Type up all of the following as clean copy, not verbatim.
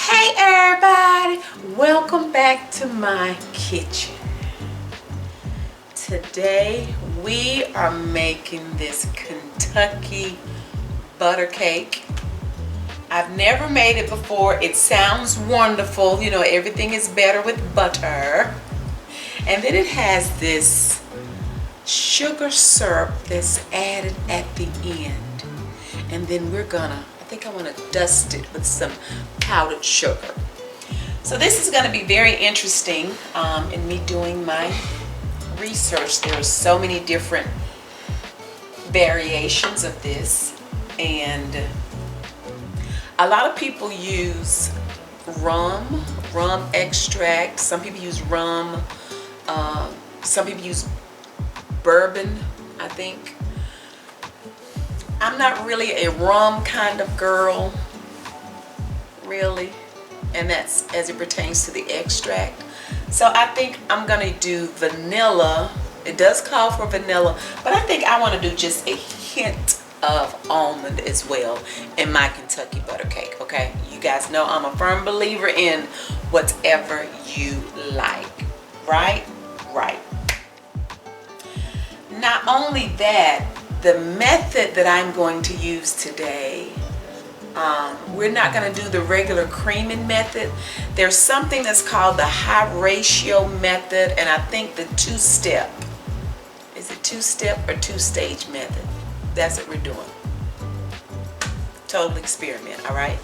Hey everybody, welcome back to my kitchen. Today we are making this Kentucky butter cake. I've never made it before. It sounds wonderful. You know, everything is better with butter. And then it has this sugar syrup that's added at the end. And then I think I want to dust it with some powdered sugar. So this is going to be very interesting in me doing my research. There are so many different variations of this, and a lot of people use rum extract. Some people use rum. Some people use bourbon, I think. I'm not really a rum kind of girl, really, and that's as it pertains to the extract. So I think I'm gonna do vanilla. It does call for vanilla, but I think I want to do just a hint of almond as well in my Kentucky butter cake. Okay, you guys know I'm a firm believer in whatever you like. Right. Not only that, the method that I'm going to use today, we're not going to do the regular creaming method. There's something that's called the high ratio method, and I think the two-step. Is it two-step or two-stage method? That's what we're doing. Total experiment, all right?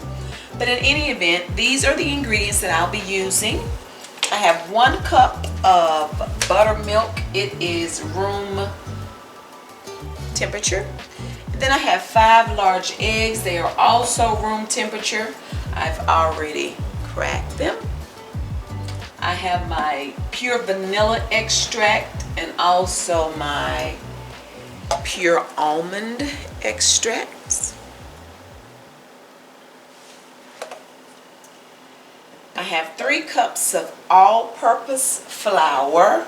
But in any event, these are the ingredients that I'll be using. I have 1 cup of buttermilk. It is room temperature. Then I have 5 large eggs. They are also room temperature. I've already cracked them. I have my pure vanilla extract and also my pure almond extracts. I have 3 cups of all-purpose flour.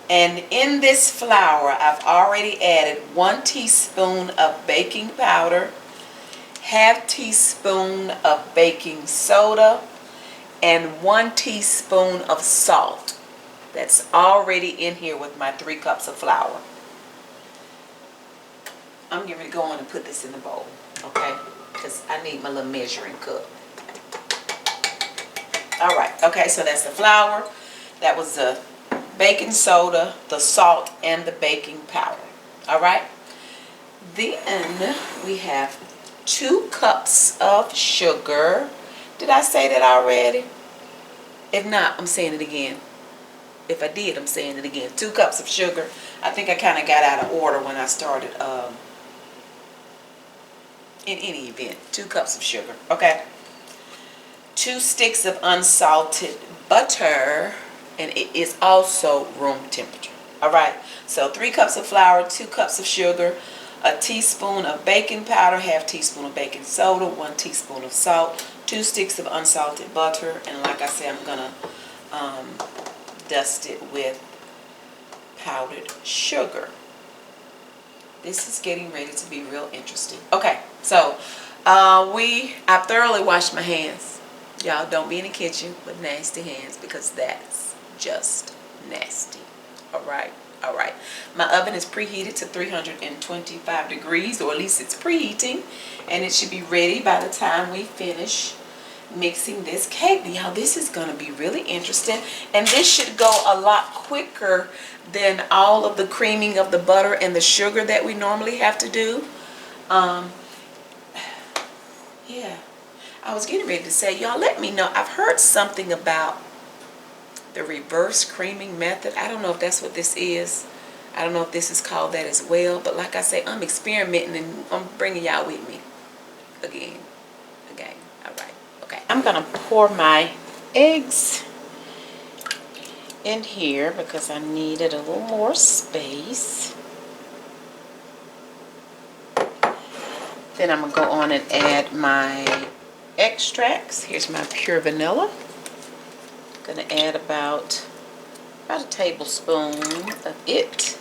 And in this flour, I've already added 1 teaspoon of baking powder, ½ teaspoon of baking soda, and 1 teaspoon of salt. That's already in here with my 3 cups of flour. I'm going to go on and put this in the bowl, okay? Because I need my little measuring cup. All right, okay, so that's the flour. That was the baking soda, the salt, and the baking powder. All right. Then we have 2 cups of sugar. Did I say that already? If not, I'm saying it again. If I did, I'm saying it again. 2 cups of sugar. I think I kind of got out of order when I started. In any event, 2 cups of sugar. Okay. 2 sticks of unsalted butter. And it is also room temperature. All right, so 3 cups of flour, 2 cups of sugar, a teaspoon of baking powder, ½ teaspoon of baking soda, 1 teaspoon of salt, 2 sticks of unsalted butter, and like I said, I'm gonna dust it with powdered sugar. This is getting ready to be real interesting. Okay, so I thoroughly washed my hands. Y'all don't be in the kitchen with nasty hands, because that's just nasty. All right. My oven is preheated to 325 degrees, or at least it's preheating, and it should be ready by the time we finish mixing this cake. Y'all, this is going to be really interesting, and this should go a lot quicker than all of the creaming of the butter and the sugar that we normally have to do. Yeah, I was getting ready to say, y'all, let me know. I've heard something about the reverse creaming method. I don't know if that's what this is. I don't know if this is called that as well. But like I say, I'm experimenting and I'm bringing y'all with me again. All right. Okay. I'm going to pour my eggs in here because I needed a little more space. Then I'm going to go on and add my extracts. Here's my pure vanilla. Going to add about a tablespoon of it,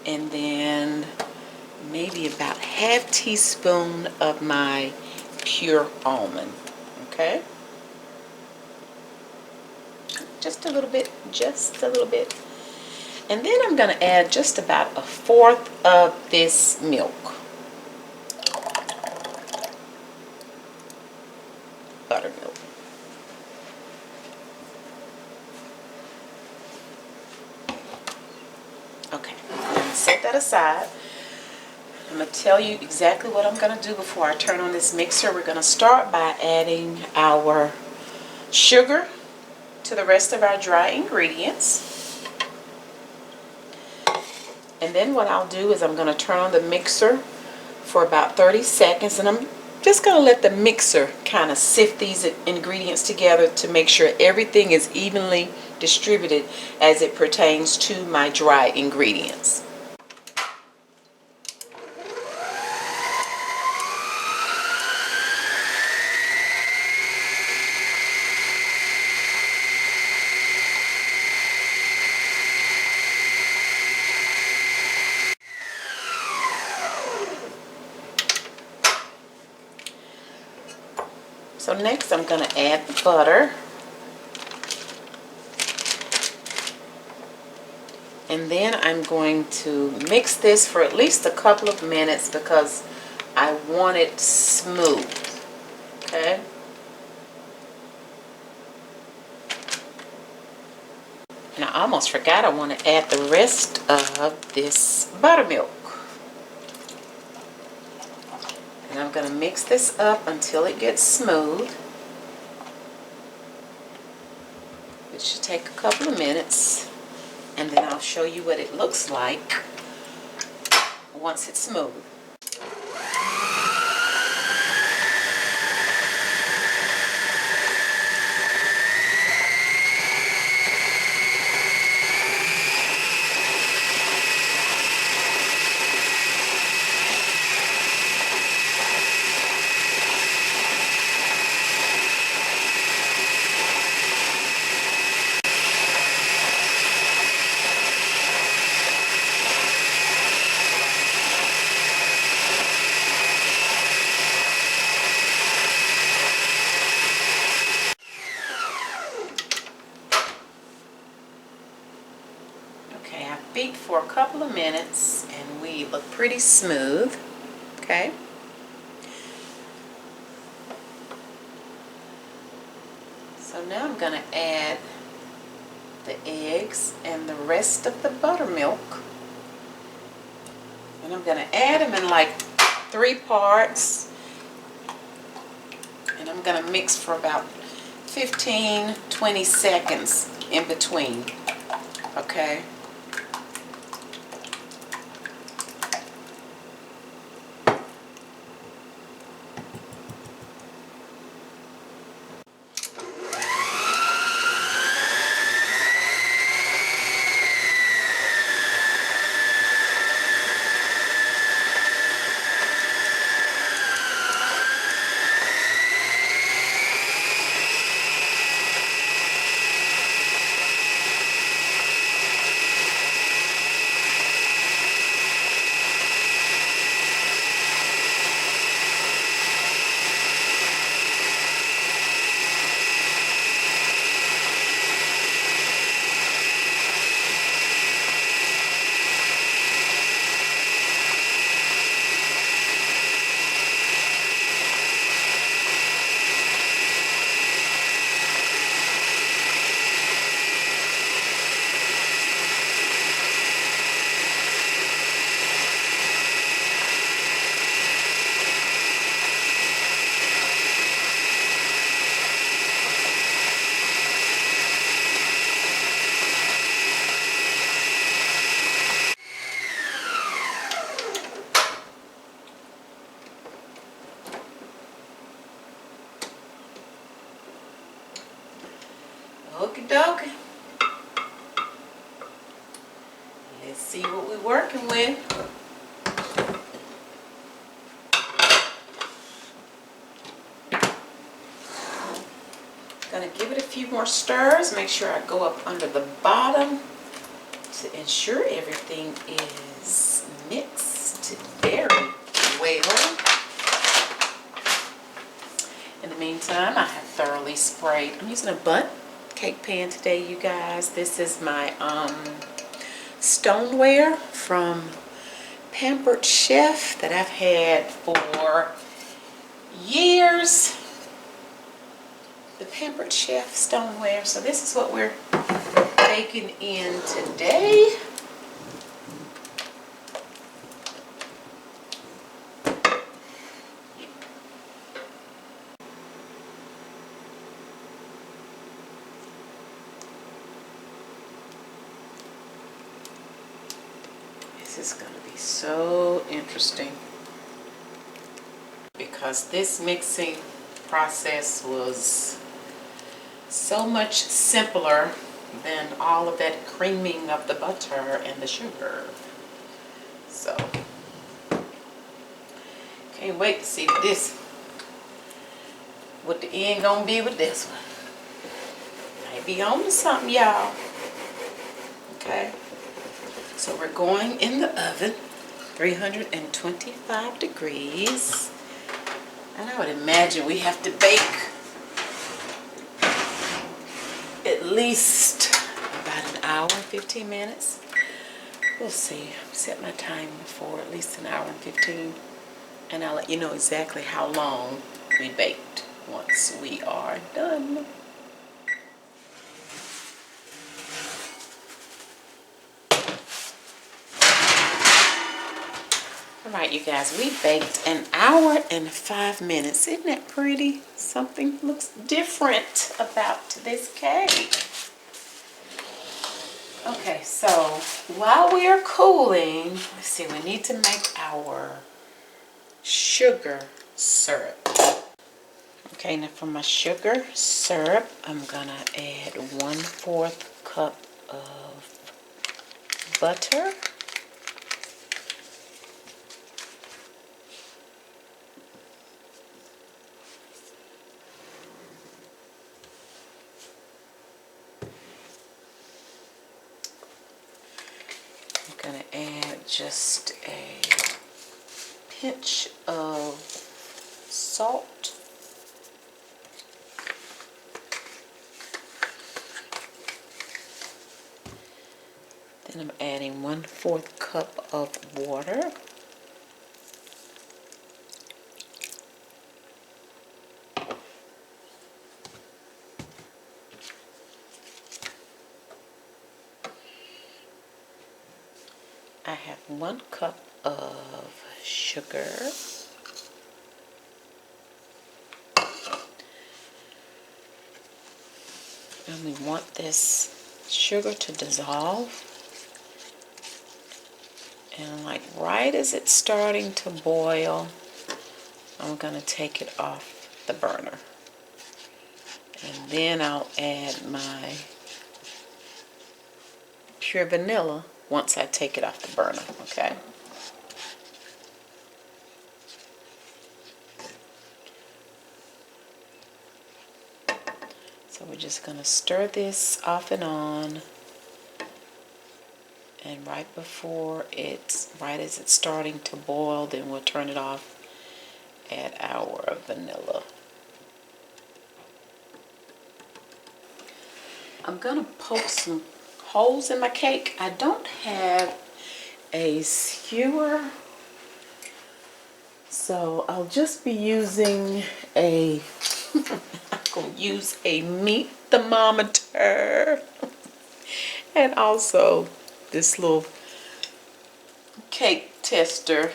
and then maybe about ½ teaspoon of my pure almond. Okay? Just a little bit, just a little bit. And then I'm going to add just about 1/4 of this milk. Buttermilk. Okay, I'm going to set that aside. I'm going to tell you exactly what I'm going to do before I turn on this mixer. We're going to start by adding our sugar to the rest of our dry ingredients. And then what I'll do is I'm going to turn on the mixer for about 30 seconds, and I'm just going to let the mixer kind of sift these ingredients together to make sure everything is evenly distributed as it pertains to my dry ingredients. So next I'm going to add the butter. And then I'm going to mix this for at least a couple of minutes because I want it smooth. Okay? And I almost forgot I want to add the rest of this buttermilk. And I'm going to mix this up until it gets smooth. It should take a couple of minutes, and then I'll show you what it looks like once it's smooth. Okay, I beat for a couple of minutes and we look pretty smooth. Okay. So now I'm going to add the eggs and the rest of the buttermilk. And I'm going to add them in like 3 parts. And I'm going to mix for about 15-20 seconds in between. Okay. Okie dokie. Let's see what we're working with. Gonna give it a few more stirs. Make sure I go up under the bottom to ensure everything is mixed very well. In the meantime, I have thoroughly sprayed. I'm using a butt cake pan today, you guys. This is my stoneware from Pampered Chef that I've had for years. The Pampered Chef stoneware. So this is what we're baking in today. This is going to be so interesting because this mixing process was so much simpler than all of that creaming of the butter and the sugar. So, can't wait to see what the end gonna be with this one. Might be on to something, y'all. Okay. So we're going in the oven, 325 degrees. And I would imagine we have to bake at least about an hour and 15 minutes. We'll see. Set my timer for at least an hour and 15. And I'll let you know exactly how long we baked once we are done. Alright, you guys, we baked an hour and 5 minutes. Isn't that pretty? Something looks different about this cake. Okay, so while we are cooling, let's see, we need to make our sugar syrup. Okay, now for my sugar syrup, I'm gonna add 1/4 cup of butter. I'm gonna add just a pinch of salt. Then I'm adding 1/4 cup of water. I have 1 cup of sugar. And we want this sugar to dissolve. And like right as it's starting to boil, I'm going to take it off the burner. And then I'll add my pure vanilla once I take it off the burner, okay? So we're just going to stir this off and on. And right as it's starting to boil, then we'll turn it off, add our vanilla. I'm going to poke some holes in my cake. I don't have a skewer, so I'll just be using I'm going to use a meat thermometer and also this little cake tester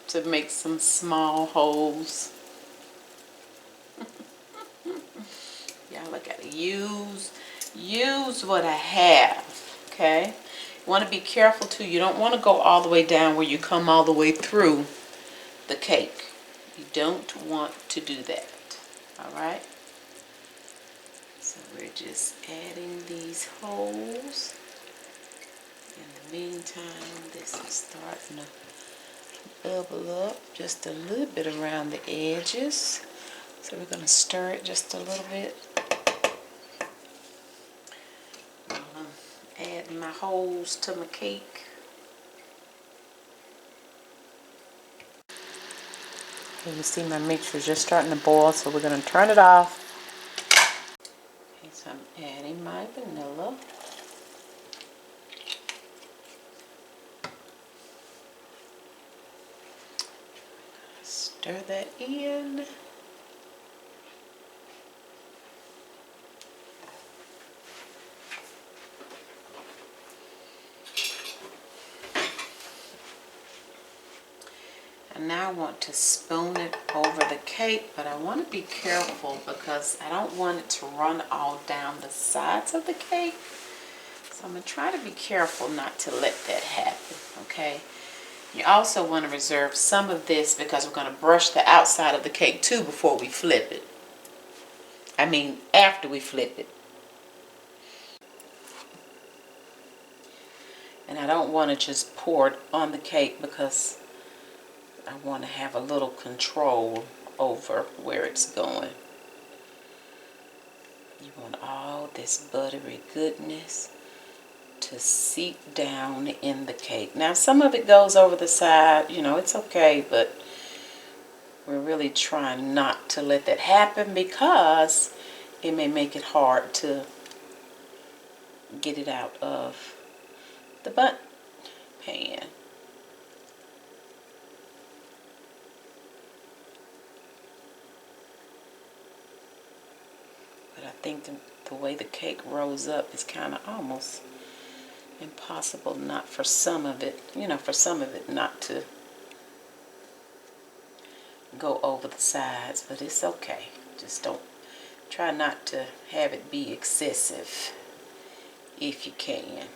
to make some small holes. Y'all, I gotta use what I have, okay? You want to be careful too. You don't want to go all the way down where you come all the way through the cake. You don't want to do that, all right? So we're just adding these holes. In the meantime, this is starting to bubble up just a little bit around the edges. So we're going to stir it just a little bit. Add my holes to my cake. And you see my mixture is just starting to boil, so we're going to turn it off. Okay, so I'm adding my vanilla. Stir that in. And now I want to spoon it over the cake, but I want to be careful because I don't want it to run all down the sides of the cake. So I'm going to try to be careful not to let that happen, okay? You also want to reserve some of this because we're going to brush the outside of the cake too before we flip it. I mean, after we flip it. And I don't want to just pour it on the cake because I want to have a little control over where it's going. You want all this buttery goodness to seep down in the cake. Now some of it goes over the side, you know, it's okay, but we're really trying not to let that happen because it may make it hard to get it out of the bundt pan. But I think the way the cake rolls up is kind of almost impossible not for some of it, you know, for some of it not to go over the sides, but it's okay. Just don't, try not to have it be excessive if you can.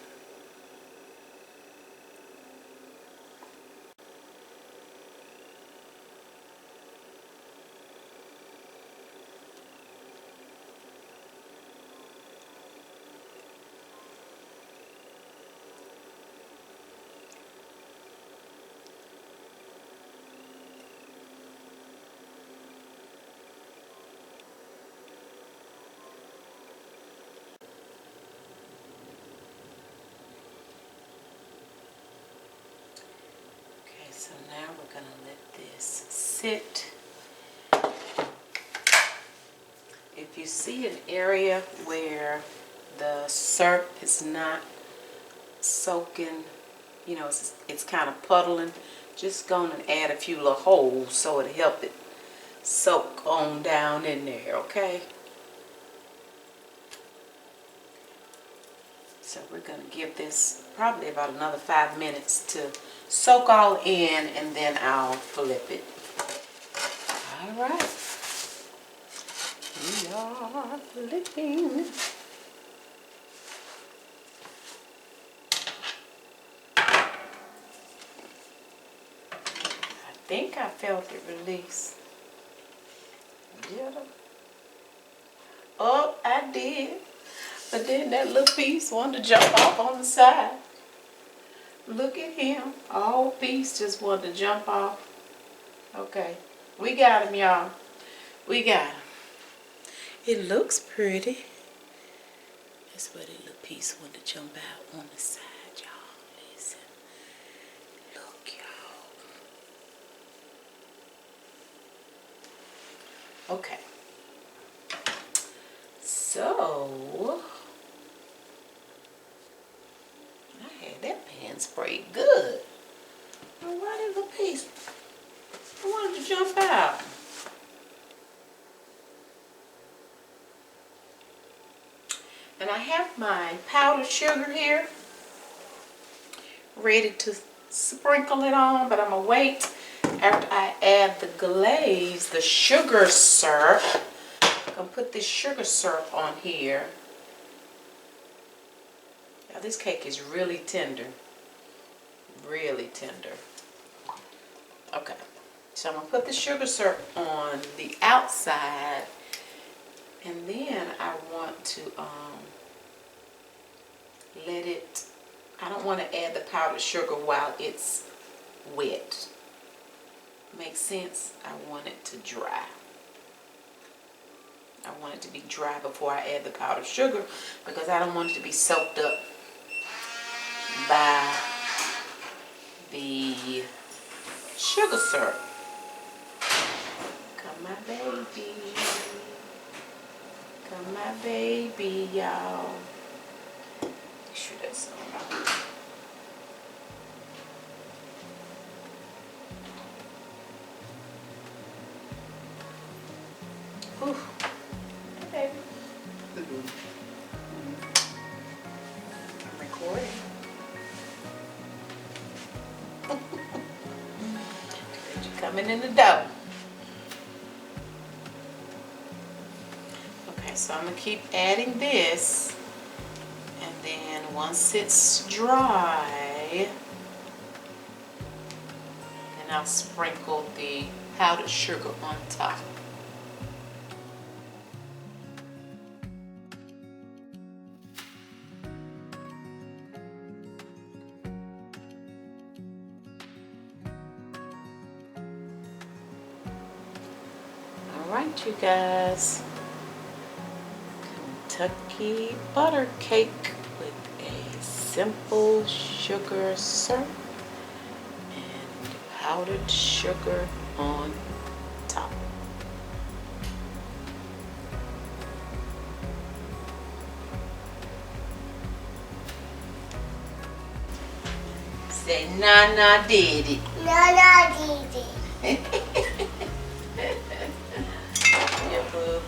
So now we're going to let this sit. If you see an area where the syrup is not soaking, you know, it's kind of puddling, just go and add a few little holes so it'll help it soak on down in there, okay? So we're going to give this probably about another 5 minutes to soak all in, and then I'll flip it. All right. We are flipping. I think I felt it release. Did I? Oh, I did. But then that little piece wanted to jump off on the side. Look at him. All piece just wanted to jump off. Okay. We got him, y'all. We got him. It looks pretty. That's where the little piece wanted to jump out on the side, y'all. Listen. Look, y'all. Okay. So, I had that pan sprayed good. Now, why did the piece, I wanted to jump out. And I have my powdered sugar here, ready to sprinkle it on, but I'm going to wait after I add the glaze, the sugar syrup. I'm going to put this sugar syrup on here. Now this cake is really tender. Really tender. Okay. So I'm going to put the sugar syrup on the outside. And then I want to let it, I don't want to add the powdered sugar while it's wet. Makes sense? I want it to dry. I want it to be dry before I add the powdered sugar because I don't want it to be soaked up by the sugar syrup. For my baby, y'all. Make sure that's on. Ooh. Hey, baby. I'm recording. You're coming in the door. Okay, so I'm going to keep adding this. And then once it's dry, then I'll sprinkle the powdered sugar on top. Alright, you guys. Kentucky butter cake with a simple sugar syrup and powdered sugar on top. Say Nana did it. Nana did it. Yeah, boo.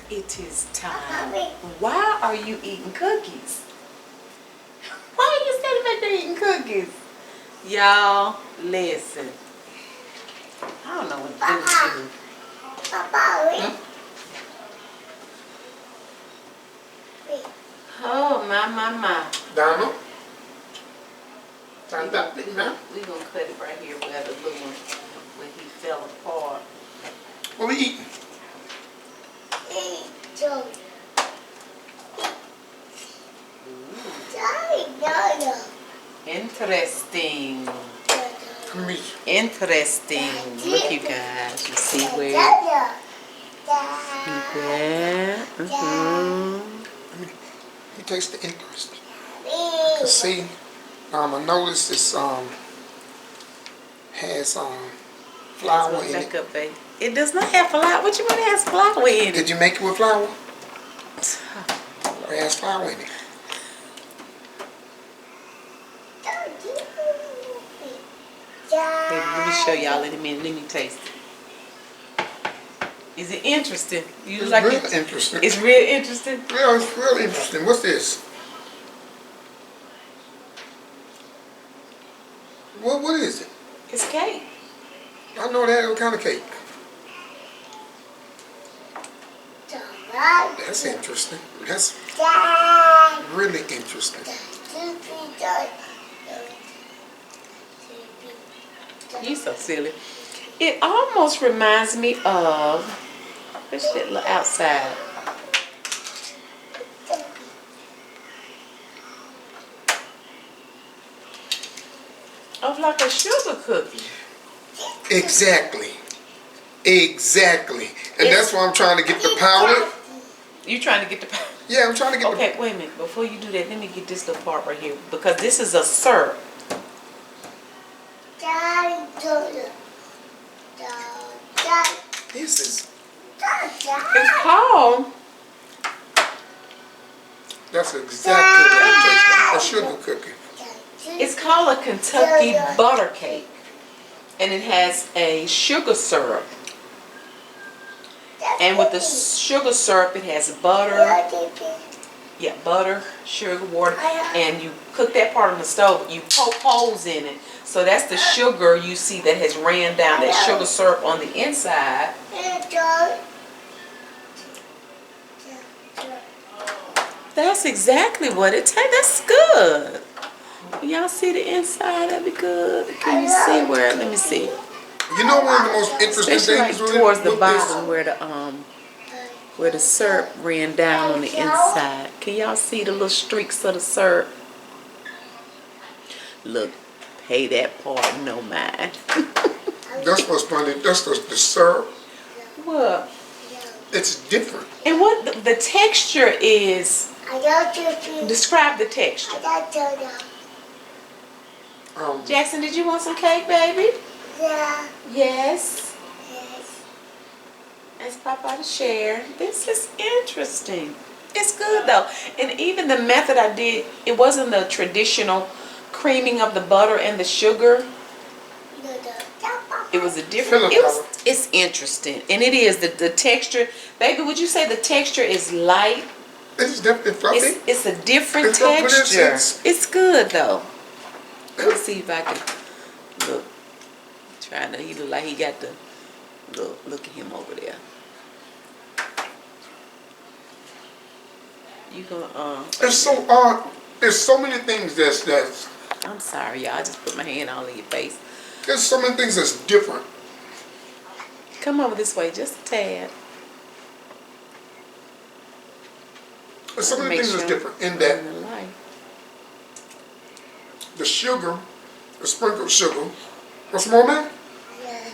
It is time. Why are you eating cookies? Why are you standing back there eating cookies? Y'all, listen. I don't know what to do with you. Papa, Oh, my. Donna? Time that thing now? We gonna cut it right here where the little one, where he fell apart. What we eating? Interesting. Come here. Interesting. Look, you guys. You see where? Yeah. Let me taste the interest. I can see. I noticed this has flour in Back it. up, baby. It does not have flour. What you mean it has flour in it? Did you make it with flour? It has flour in it. Baby, let me show y'all in a minute. Let me taste it. Is it interesting? You It's like real it? interesting. It's real interesting. Yeah, it's real interesting. What's this? What is it? It's cake. I know that. What kind of cake? That's interesting. That's really interesting. You so silly. It almost reminds me of, what's that little outside? Of like a sugar cookie. Exactly. And that's why I'm trying to get the powder. You trying to get the Yeah, I'm trying to get Okay, wait a minute. Before you do that, let me get this little part right here. Because this is a syrup. This is. It's called, That's exactly what it tastes like. A sugar cookie. it's called a Kentucky butter cake. And it has a sugar syrup. And with the sugar syrup, it has butter. Yeah, butter, sugar, water. And you cook that part on the stove. You poke holes in it. So that's the sugar you see that has ran down, that sugar syrup on the inside. That's exactly what it tastes. That's good. Y'all see the inside of it good? Can you see where? Let me see. You know one of the most interesting Especially like things towards the with bottom where the syrup ran down on the inside. Can y'all see the little streaks of the syrup? Look, pay that part no mind. That's what's funny. That's the syrup. What? It's different. And what the texture is? Describe the texture. Jackson, did you want some cake, baby? Yeah. Yes. Yes. ask Papa to share. This is interesting. It's good though. And even the method I did, it wasn't the traditional creaming of the butter and the sugar. It was a different, it's interesting. And it is, the texture. Baby, would you say the texture is light? It's different, fluffy. It's a different texture. It's good though. Let me see if I can look. Trying to, he look like he got the, look at him over there. You gonna, It's so odd. There's so many things that's. I'm sorry, y'all. I just put my hand all in your face. There's so many things that's different. Come over this way, just a tad. There's so many things that's different in that the sugar, the sprinkled sugar. What's more, man? Yeah.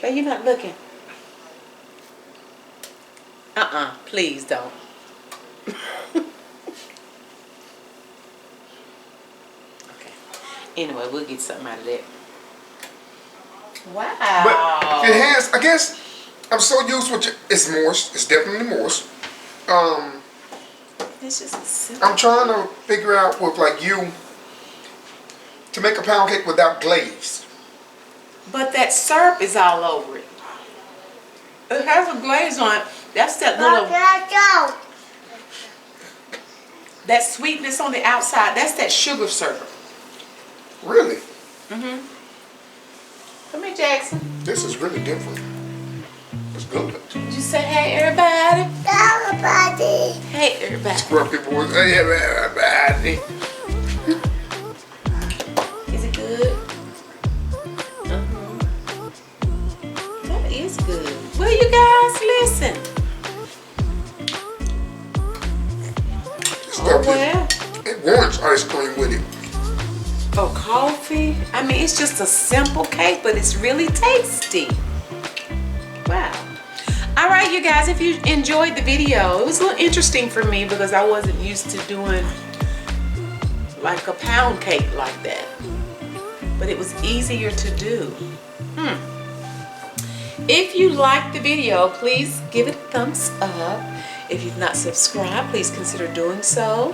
But you're not looking. Please don't. Okay. Anyway, we'll get something out of that. Wow. But it has, I guess, I'm so used with it. It's moist. It's definitely moist. It's just a simple. I'm trying to figure out with like you to make a pound cake without glaze. But that syrup is all over it. It has a glaze on it. That's that little, that sweetness on the outside. That's that sugar syrup. Really? Mm-hmm. Come here, Jackson. This is really different. It's good. Did you say hey, everybody? Everybody. Hey, everybody. Scruffy boys. Hey, everybody. Is it good? That is good. Well, you guys, listen. Oh, well. It wants ice cream with it. Oh, coffee. I mean, it's just a simple cake, but it's really tasty. Wow. All right, you guys, if you enjoyed the video, it was a little interesting for me because I wasn't used to doing like a pound cake like that. But it was easier to do. If you liked the video, please give it a thumbs up. If you've not subscribed, please consider doing so.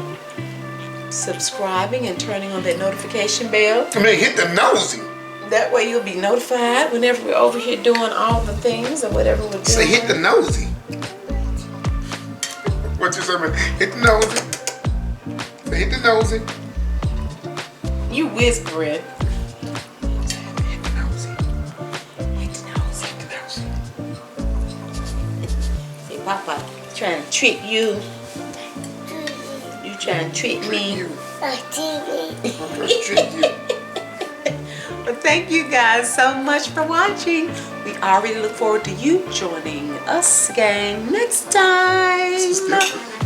Subscribing and turning on that notification bell. I mean, hit the nosy. That way you'll be notified whenever we're over here doing all the things or whatever we're doing. Say hit the nosy. What you say, man? Hit the nosy. Say hit the nosy. You whispering. Hit the nosy. Hit the nose. Hit the nosy. Hey, Papa, trying to trick you. You trying to trick me. I'm trying to trick you. Well, thank you guys so much for watching. We already look forward to you joining us again next time. This is different.